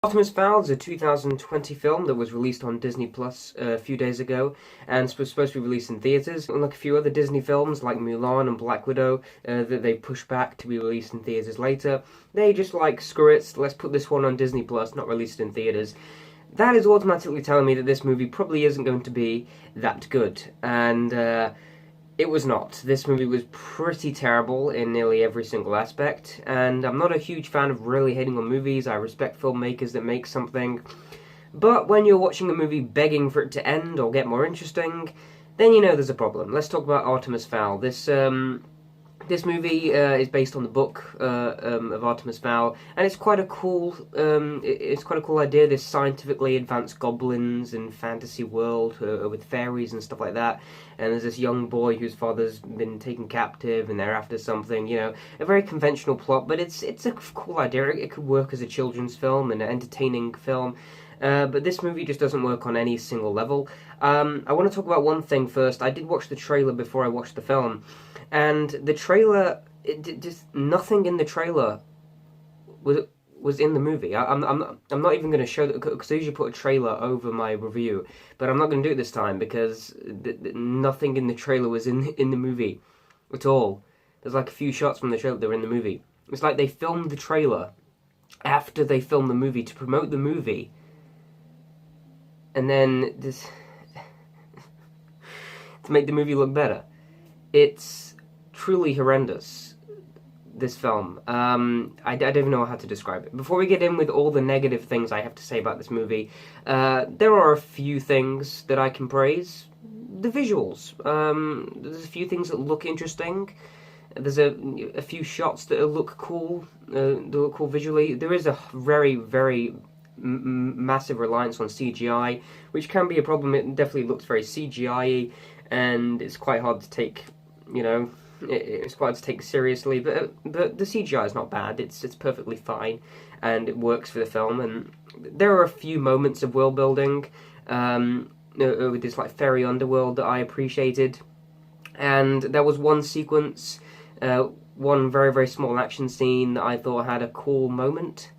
Artemis Fowl is a 2020 film that was released on Disney Plus a few days ago and was supposed to be released in theatres. Unlike a few other Disney films like Mulan and Black Widow that they pushed back to be released in theatres later, they just like, screw it, let's put this one on Disney Plus, not released in theatres. That is automatically telling me that this movie probably isn't going to be that good, and it was not. This movie was pretty terrible in nearly every single aspect, and I'm not a huge fan of really hating on movies. I respect filmmakers that make something, but when you're watching a movie begging for it to end or get more interesting, then you know there's a problem. Let's talk about Artemis Fowl. This movie is based on the book of Artemis Fowl, and it's quite a cool idea. This scientifically advanced goblins and fantasy world with fairies and stuff like that. And there's this young boy whose father's been taken captive, and they're after something. You know, a very conventional plot, but it's a cool idea. It could work as a children's film and an entertaining film. But this movie just doesn't work on any single level. I want to talk about one thing first. I did watch the trailer before I watched the film, and the trailer, just nothing in the trailer was in the movie. I'm not even going to show that, because I usually put a trailer over my review, but I'm not going to do it this time because nothing in the trailer was in the movie at all. There's like a few shots from the trailer that were in the movie. It's like they filmed the trailer after they filmed the movie to promote the movie. And then this to make the movie look better. It's truly horrendous, this film. I don't even know how to describe it. Before we get in with all the negative things I have to say about this movie, there are a few things that I can praise. The visuals. There's a few things that look interesting. There's a few shots that look cool. Visually. There is a very, very massive reliance on CGI, which can be a problem. It definitely looks very CGI-y, and it's quite hard to take, you know, it's quite hard to take seriously, but the CGI is not bad. It's perfectly fine, and it works for the film. And there are a few moments of world building with this like fairy underworld that I appreciated, and there was one sequence, one very, very small action scene that I thought had a cool moment.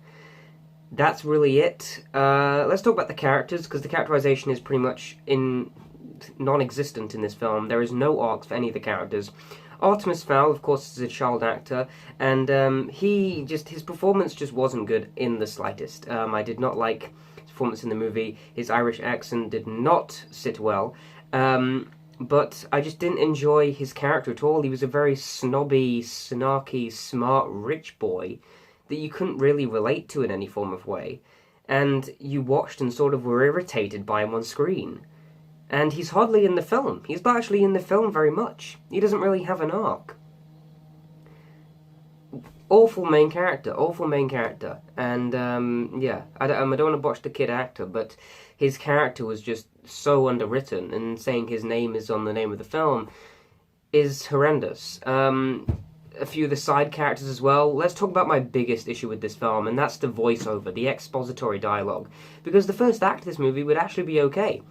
That's really it. Let's talk about the characters, because the characterization is pretty much non-existent in this film. There is no arcs for any of the characters. Artemis Fowl, of course, is a child actor, and his performance just wasn't good in the slightest. I did not like his performance in the movie. His Irish accent did not sit well, but I just didn't enjoy his character at all. He was a very snobby, snarky, smart, rich boy that you couldn't really relate to in any form of way, and you watched and sort of were irritated by him on screen. And he's hardly in the film. He's not actually in the film very much. He doesn't really have an arc. Awful main character. And, yeah, I don't want to botch the kid actor, but his character was just so underwritten, and saying his name is on the name of the film is horrendous. A few of the side characters as well. Let's talk about my biggest issue with this film, and that's the voiceover, the expository dialogue. Because the first act of this movie would actually be okay,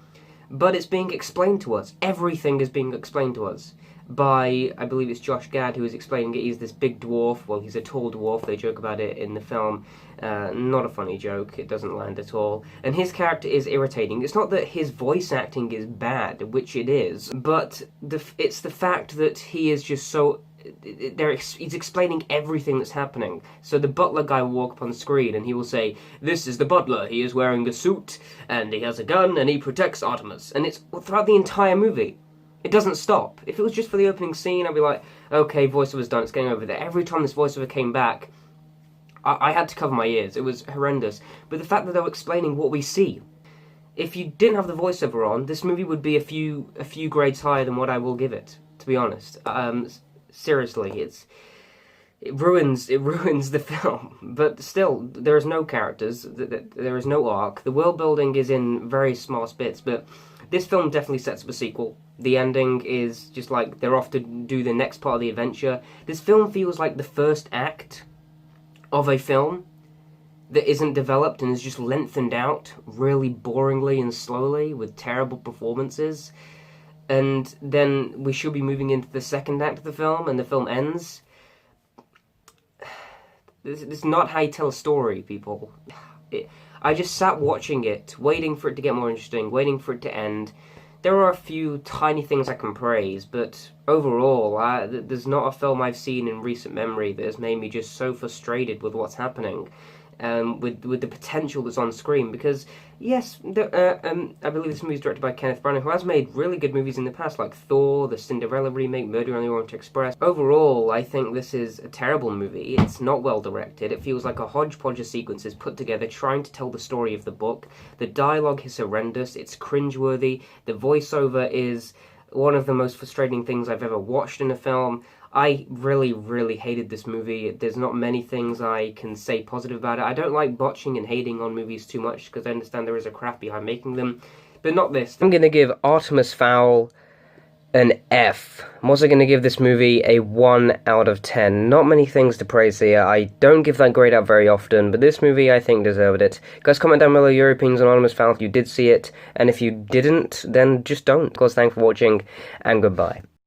but it's being explained to us. Everything is being explained to us by, I believe it's Josh Gad who is explaining it. He's this big dwarf. Well, he's a tall dwarf. They joke about it in the film. Not a funny joke. It doesn't land at all. And his character is irritating. It's not that his voice acting is bad, which it is, but it's the fact that he is just so... he's explaining everything that's happening. So the butler guy will walk up on the screen and he will say, "This is the butler. He is wearing a suit, and he has a gun, and he protects Artemis." And it's throughout the entire movie. It doesn't stop. If it was just for the opening scene, I'd be like, okay, voiceover's done, it's getting over there. Every time this voiceover came back, I had to cover my ears. It was horrendous. But the fact that they were explaining what we see, if you didn't have the voiceover on, this movie would be a few grades higher than what I will give it, to be honest. Seriously, it ruins the film. But still, there is no characters, there is no arc. The world building is in very sparse bits, but this film definitely sets up a sequel. The ending is just like they're off to do the next part of the adventure. This film feels like the first act of a film that isn't developed and is just lengthened out really boringly and slowly with terrible performances. And then we should be moving into the second act of the film, and the film ends. This is not how you tell a story, people. I just sat watching it, waiting for it to get more interesting, waiting for it to end. There are a few tiny things I can praise, but overall, there's not a film I've seen in recent memory that has made me just so frustrated with what's happening, with the potential that's on screen. Because yes, I believe this movie is directed by Kenneth Branagh, who has made really good movies in the past, like Thor, the Cinderella remake, Murder on the Orient Express. Overall, I think this is a terrible movie. It's not well directed. It feels like a hodgepodge of sequences put together trying to tell the story of the book. The dialogue is horrendous. It's cringeworthy. The voiceover is one of the most frustrating things I've ever watched in a film. I really, really hated this movie. There's not many things I can say positive about it. I don't like botching and hating on movies too much because I understand there is a craft behind making them, but not this. I'm going to give Artemis Fowl an F. I'm also going to give this movie a 1 out of 10. Not many things to praise here. I don't give that grade out very often, but this movie I think deserved it. Guys, comment down below your opinions on Artemis Fowl if you did see it, and if you didn't, then just don't. Of course, thanks for watching, and goodbye.